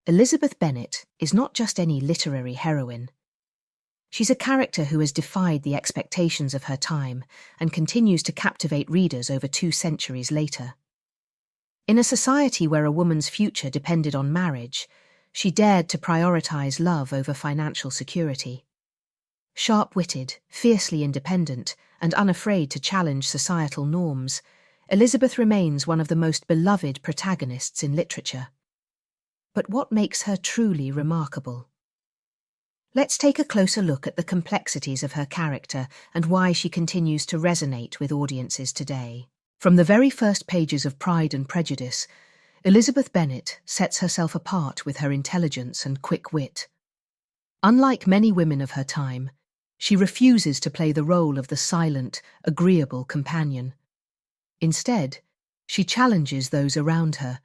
Elizabeth Bennet is not just any literary heroine. She's a character who has defied the expectations of her time and continues to captivate readers over 2 centuries later. In a society where a woman's future depended on marriage, she dared to prioritize love over financial security. Sharp-witted, fiercely independent, and unafraid to challenge societal norms, Elizabeth remains one of the most beloved protagonists in literature. But what makes her truly remarkable? Let's take a closer look at the complexities of her character and why she continues to resonate with audiences today. From the very first pages of Pride and Prejudice, Elizabeth Bennet sets herself apart with her intelligence and quick wit. Unlike many women of her time, she refuses to play the role of the silent, agreeable companion. Instead, she challenges those around her,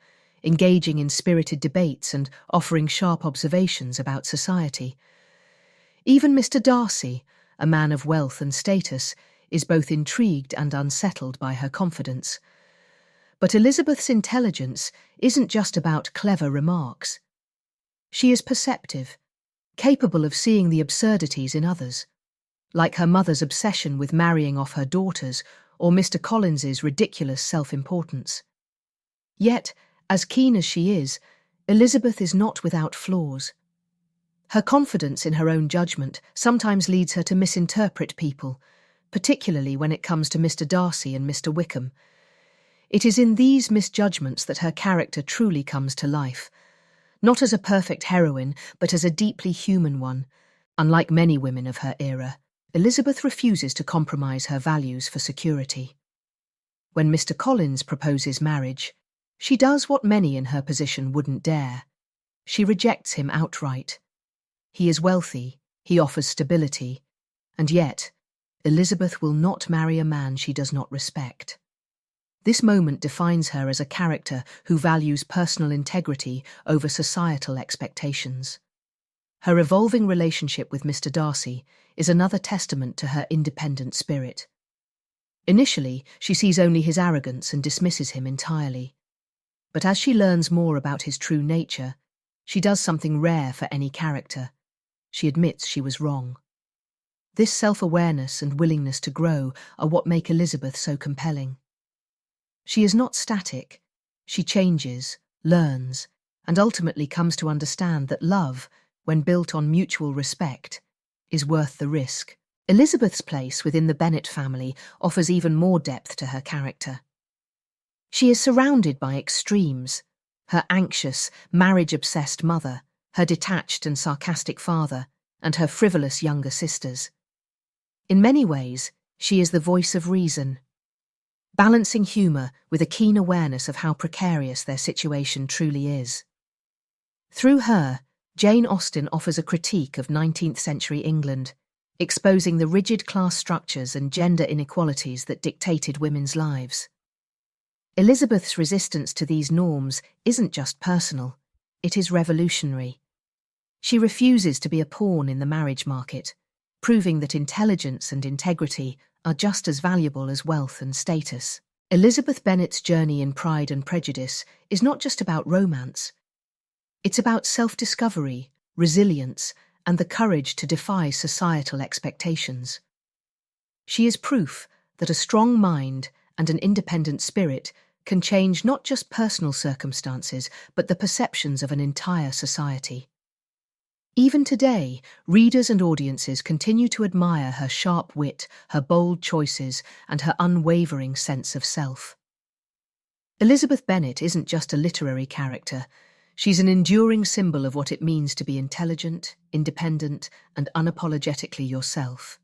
engaging in spirited debates and offering sharp observations about society. Even Mr. Darcy, a man of wealth and status, is both intrigued and unsettled by her confidence. But Elizabeth's intelligence isn't just about clever remarks. She is perceptive, capable of seeing the absurdities in others, like her mother's obsession with marrying off her daughters or Mr. Collins's ridiculous self-importance. Yet, as keen as she is, Elizabeth is not without flaws. Her confidence in her own judgment sometimes leads her to misinterpret people, particularly when it comes to Mr. Darcy and Mr. Wickham. It is in these misjudgments that her character truly comes to life, not as a perfect heroine, but as a deeply human one. Unlike many women of her era, Elizabeth refuses to compromise her values for security. When Mr. Collins proposes marriage, she does what many in her position wouldn't dare. She rejects him outright. He is wealthy, he offers stability, and yet, Elizabeth will not marry a man she does not respect. This moment defines her as a character who values personal integrity over societal expectations. Her evolving relationship with Mr. Darcy is another testament to her independent spirit. Initially, she sees only his arrogance and dismisses him entirely. But as she learns more about his true nature, she does something rare for any character. She admits she was wrong. This self-awareness and willingness to grow are what make Elizabeth so compelling. She is not static. She changes, learns, and ultimately comes to understand that love, when built on mutual respect, is worth the risk. Elizabeth's place within the Bennet family offers even more depth to her character. She is surrounded by extremes: her anxious, marriage-obsessed mother, her detached and sarcastic father, and her frivolous younger sisters. In many ways, she is the voice of reason, balancing humour with a keen awareness of how precarious their situation truly is. Through her, Jane Austen offers a critique of 19th century England, exposing the rigid class structures and gender inequalities that dictated women's lives. Elizabeth's resistance to these norms isn't just personal, it is revolutionary. She refuses to be a pawn in the marriage market, proving that intelligence and integrity are just as valuable as wealth and status. Elizabeth Bennet's journey in Pride and Prejudice is not just about romance. It's about self-discovery, resilience, and the courage to defy societal expectations. She is proof that a strong mind and an independent spirit can change not just personal circumstances, but the perceptions of an entire society. Even today, readers and audiences continue to admire her sharp wit, her bold choices, and her unwavering sense of self. Elizabeth Bennet isn't just a literary character. She's an enduring symbol of what it means to be intelligent, independent, and unapologetically yourself.